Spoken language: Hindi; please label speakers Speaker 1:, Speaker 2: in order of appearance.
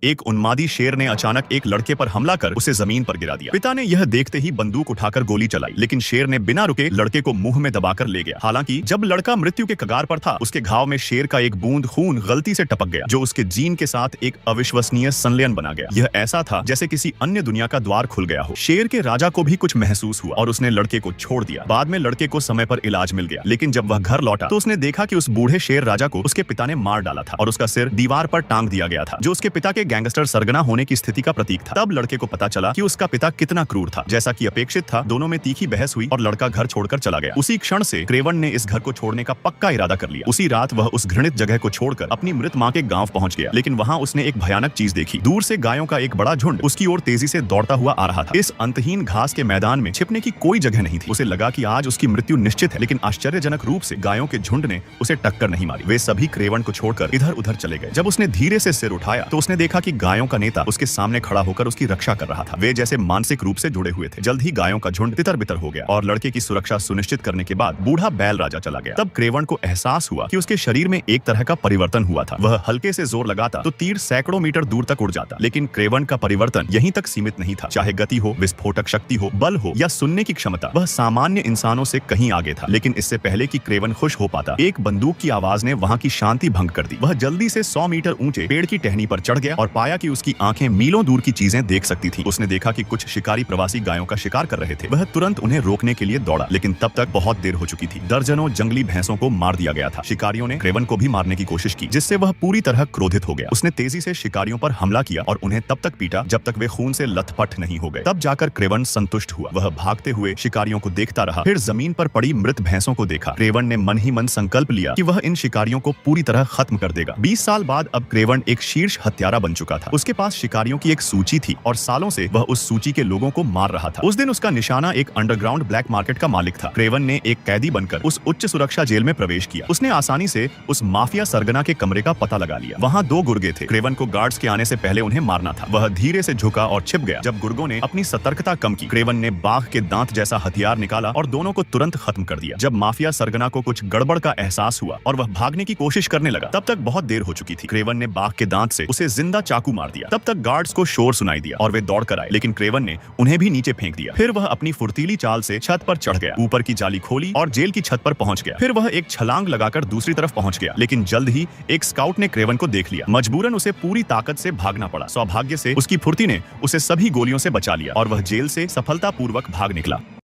Speaker 1: एक उन्मादी शेर ने अचानक एक लड़के पर हमला कर उसे जमीन पर गिरा दिया। पिता ने यह देखते ही बंदूक उठाकर गोली चलाई, लेकिन शेर ने बिना रुके लड़के को मुंह में दबाकर ले गया। हालांकि जब लड़का मृत्यु के कगार पर था, उसके घाव में शेर का एक बूंद खून गलती से टपक गया, जो उसके जीन के साथ एक अविश्वसनीय संलयन बना गया। यह ऐसा था जैसे किसी अन्य दुनिया का द्वार खुल गया हो। शेर के राजा को भी कुछ महसूस हुआ और उसने लड़के को छोड़ दिया। बाद में लड़के को समय पर इलाज मिल गया, लेकिन जब वह घर लौटा तो उसने देखा कि उस बूढ़े शेर राजा को उसके पिता ने मार डाला था और उसका सिर दीवार पर टांग दिया गया था, जो उसके पिता के गैंगस्टर सरगना होने की स्थिति का प्रतीक था। तब लड़के को पता चला कि उसका पिता कितना क्रूर था। जैसा कि अपेक्षित था, दोनों में तीखी बहस हुई और लड़का घर छोड़कर चला गया। उसी क्षण से क्रेवन ने इस घर को छोड़ने का पक्का इरादा कर लिया। उसी रात वह उस घृणित जगह को छोड़कर अपनी मृत मां के गांव पहुंच गया, लेकिन वहां उसने एक भयानक चीज देखी। दूर से गायों का एक बड़ा झुंड उसकी ओर तेजी से दौड़ता हुआ आ रहा था। इस अंतहीन घास के मैदान में छिपने की कोई जगह नहीं थी। उसे लगा कि आज उसकी मृत्यु निश्चित है, लेकिन आश्चर्यजनक रूप से गायों के झुंड ने उसे टक्कर नहीं मारी। वे सभी क्रेवन को छोड़कर इधर उधर चले गए। जब उसने धीरे से सिर उठाया तो उसने देखा कि गायों का नेता उसके सामने खड़ा होकर उसकी रक्षा कर रहा था। वे जैसे मानसिक रूप से जुड़े हुए थे। जल्द ही गायों का झुंड तितर बितर हो गया और लड़के की सुरक्षा सुनिश्चित करने के बाद बूढ़ा बैल राजा चला गया। तब क्रेवन को एहसास हुआ कि उसके शरीर में एक तरह का परिवर्तन हुआ था। वह हल्के से जोर लगाता तो तीर सैकड़ों मीटर दूर तक उड़ जाता, लेकिन क्रेवन का परिवर्तन यहीं तक सीमित नहीं था। चाहे गति हो, विस्फोटक शक्ति हो, बल हो या सुनने की क्षमता, वह सामान्य इंसानों से कहीं आगे था। लेकिन इससे पहले कि क्रेवन खुश हो पाता, एक बंदूक की आवाज ने वहां की शांति भंग कर दी। वह जल्दी से 100 मीटर ऊंचे पेड़ की टहनी पर चढ़ गया और पाया कि उसकी आंखें मीलों दूर की चीजें देख सकती थी। उसने देखा कि कुछ शिकारी प्रवासी गायों का शिकार कर रहे थे। वह तुरंत उन्हें रोकने के लिए दौड़ा, लेकिन तब तक बहुत देर हो चुकी थी। दर्जनों जंगली भैंसों को मार दिया गया था। शिकारियों ने क्रेवन को भी मारने की कोशिश की, जिससे वह पूरी तरह क्रोधित हो गया। उसने तेजी से शिकारियों पर हमला किया और उन्हें तब तक पीटा जब तक वे खून से लथपथ नहीं हो गए। तब जाकर क्रेवन संतुष्ट हुआ। वह भागते हुए शिकारियों को देखता रहा, फिर जमीन पर पड़ी मृत भैंसों को देखा। क्रेवन ने मन ही मन संकल्प लिया कि वह इन शिकारियों को पूरी तरह खत्म कर देगा। 20 साल बाद अब क्रेवन एक शीर्ष हत्यारा बन चुका था। उसके पास शिकारियों की एक सूची थी और सालों से वह उस सूची के लोगों को मार रहा था। उस दिन उसका निशाना एक अंडरग्राउंड ब्लैक मार्केट का मालिक था। क्रेवन ने एक कैदी बनकर उस उच्च सुरक्षा जेल में प्रवेश किया। उसने आसानी से उस माफिया सरगना के कमरे का पता लगा लिया। वहां 2 गुर्गे थे। क्रेवन को गार्ड्स के आने से पहले उन्हें मारना था। वह धीरे से झुका और छिप गया। जब गुर्गों ने अपनी सतर्कता कम की, क्रेवन ने बाघ के दांत जैसा हथियार निकाला और दोनों को तुरंत खत्म कर दिया। जब माफिया सरगना को कुछ गड़बड़ का एहसास हुआ और वह भागने की कोशिश करने लगा, तब तक बहुत देर हो चुकी थी। क्रेवन ने बाघ के दांत से उसे जिंदा चाकू मार दिया। तब तक गार्ड्स को शोर सुनाई दिया और वे दौड़ कर आए, लेकिन क्रेवन ने उन्हें भी नीचे फेंक दिया। फिर वह अपनी फुर्तीली चाल से छत पर चढ़ गया, ऊपर की जाली खोली और जेल की छत पर पहुंच गया। फिर वह एक छलांग लगाकर दूसरी तरफ पहुंच गया, लेकिन जल्द ही एक स्काउट ने क्रेवन को देख लिया। मजबूरन उसे पूरी ताकत से भागना पड़ा। सौभाग्य से उसकी फुर्ती ने उसे सभी गोलियों से बचा लिया और वह जेल से सफलतापूर्वक भाग निकला।